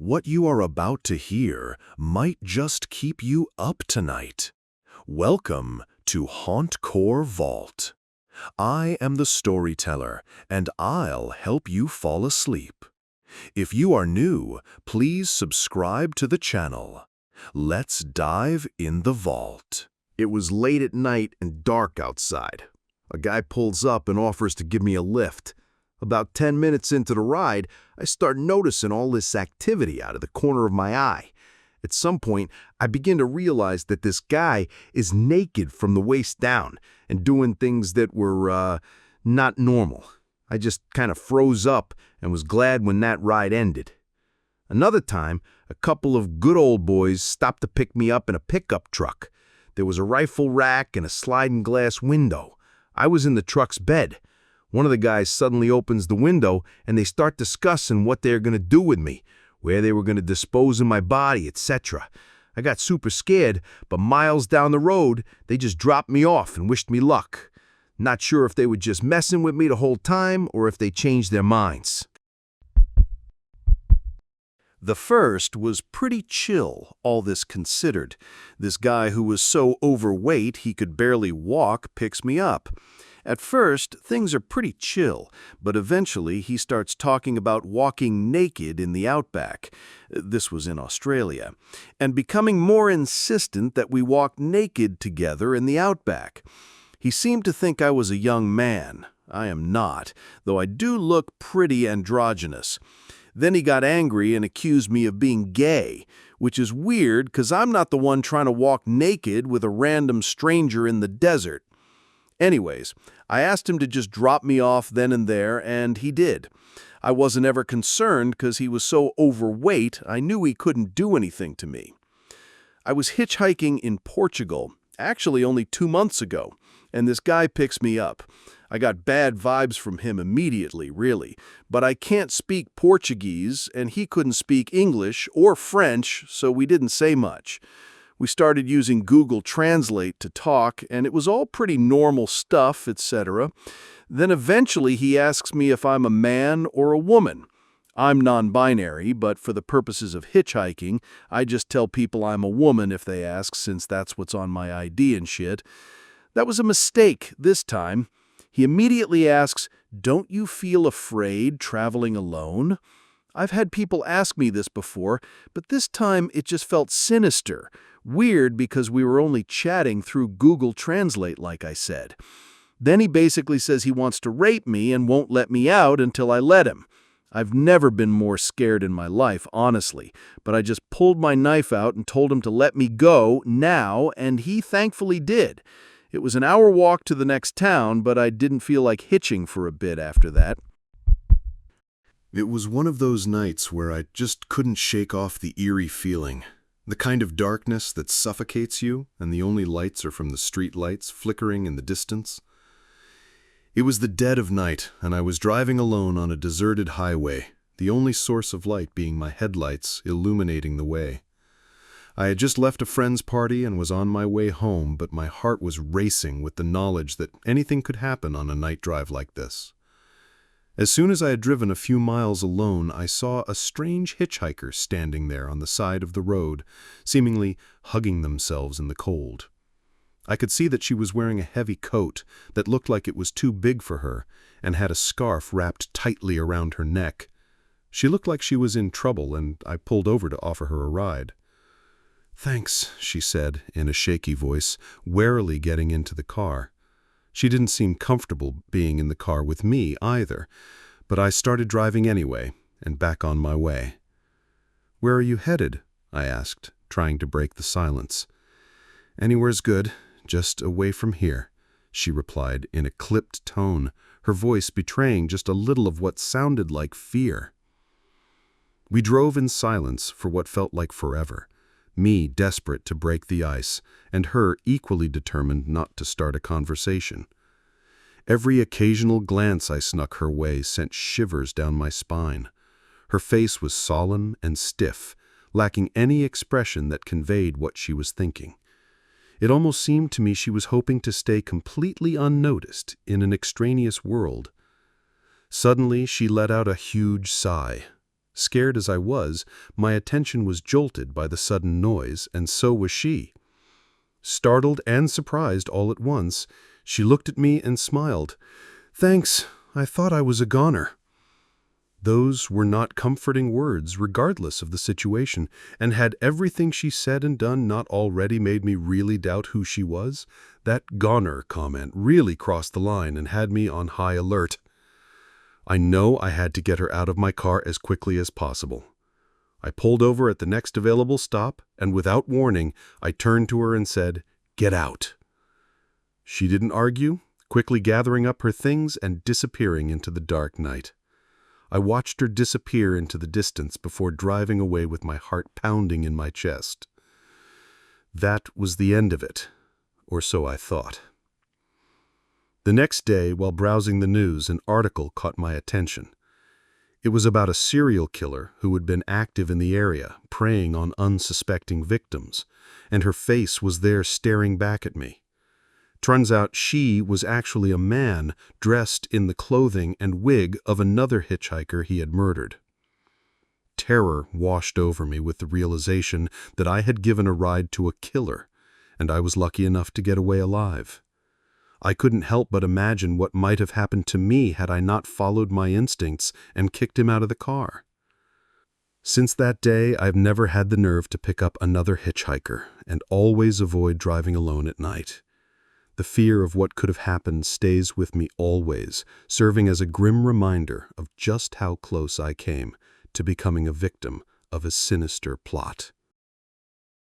What you are about to hear might just keep you up tonight. Welcome to Hauntcore Vault. I am the storyteller, and I'll help you fall asleep. If you are new, please subscribe to the channel. Let's dive in the vault. It was late at night and dark outside. A guy pulls up and offers to give me a lift. About 10 minutes into the ride, I start noticing all this activity out of the corner of my eye. At some point, I begin to realize that this guy is naked from the waist down and doing things that were, not normal. I just kind of froze up and was glad when that ride ended. Another time, a couple of good old boys stopped to pick me up in a pickup truck. There was a rifle rack and a sliding glass window. I was in the truck's bed. One of the guys suddenly opens the window and they start discussing what they're going to do with me, where they were going to dispose of my body, etc. I got super scared, but miles down the road, they just dropped me off and wished me luck. Not sure if they were just messing with me the whole time or if they changed their minds. The first was pretty chill, all this considered. This guy who was so overweight he could barely walk picks me up. At first, things are pretty chill, but eventually he starts talking about walking naked in the outback. This was in Australia. And becoming more insistent that we walk naked together in the outback. He seemed to think I was a young man. I am not, though I do look pretty androgynous. Then he got angry and accused me of being gay, which is weird because I'm not the one trying to walk naked with a random stranger in the desert. Anyways, I asked him to just drop me off then and there, and he did. I wasn't ever concerned because he was so overweight, I knew he couldn't do anything to me. I was hitchhiking in Portugal, actually only 2 months ago, and this guy picks me up. I got bad vibes from him immediately, really, but I can't speak Portuguese, and he couldn't speak English or French, so we didn't say much. We started using Google Translate to talk, and it was all pretty normal stuff, etc. Then eventually he asks me if I'm a man or a woman. I'm non-binary, but for the purposes of hitchhiking, I just tell people I'm a woman if they ask, since that's what's on my ID and shit. That was a mistake this time. He immediately asks, "Don't you feel afraid traveling alone?" I've had people ask me this before, but this time it just felt sinister. Weird because we were only chatting through Google Translate, like I said. Then he basically says he wants to rape me and won't let me out until I let him. I've never been more scared in my life, honestly, but I just pulled my knife out and told him to let me go now, and he thankfully did. It was an hour walk to the next town, but I didn't feel like hitching for a bit after that. It was one of those nights where I just couldn't shake off the eerie feeling. The kind of darkness that suffocates you, and the only lights are from the street lights flickering in the distance. It was the dead of night, and I was driving alone on a deserted highway, the only source of light being my headlights illuminating the way. I had just left a friend's party and was on my way home, but my heart was racing with the knowledge that anything could happen on a night drive like this. As soon as I had driven a few miles alone, I saw a strange hitchhiker standing there on the side of the road, seemingly hugging themselves in the cold. I could see that she was wearing a heavy coat that looked like it was too big for her and had a scarf wrapped tightly around her neck. She looked like she was in trouble, and I pulled over to offer her a ride. "Thanks," she said in a shaky voice, warily getting into the car. She didn't seem comfortable being in the car with me either, but I started driving anyway and back on my way. "Where are you headed?" I asked, trying to break the silence. "Anywhere's good, just away from here," she replied in a clipped tone, her voice betraying just a little of what sounded like fear. We drove in silence for what felt like forever, me desperate to break the ice, and her equally determined not to start a conversation. Every occasional glance I snuck her way sent shivers down my spine. Her face was solemn and stiff, lacking any expression that conveyed what she was thinking. It almost seemed to me she was hoping to stay completely unnoticed in an extraneous world. Suddenly, she let out a huge sigh. Scared as I was, my attention was jolted by the sudden noise, and so was she. Startled and surprised all at once, she looked at me and smiled. "Thanks, I thought I was a goner." Those were not comforting words, regardless of the situation, and had everything she said and done not already made me really doubt who she was? That goner comment really crossed the line and had me on high alert. I know I had to get her out of my car as quickly as possible. I pulled over at the next available stop, and without warning, I turned to her and said, "Get out." She didn't argue, quickly gathering up her things and disappearing into the dark night. I watched her disappear into the distance before driving away with my heart pounding in my chest. That was the end of it, or so I thought. The next day, while browsing the news, an article caught my attention. It was about a serial killer who had been active in the area, preying on unsuspecting victims, and her face was there staring back at me. Turns out she was actually a man dressed in the clothing and wig of another hitchhiker he had murdered. Terror washed over me with the realization that I had given a ride to a killer, and I was lucky enough to get away alive. I couldn't help but imagine what might have happened to me had I not followed my instincts and kicked him out of the car. Since that day, I've never had the nerve to pick up another hitchhiker and always avoid driving alone at night. The fear of what could have happened stays with me always, serving as a grim reminder of just how close I came to becoming a victim of a sinister plot.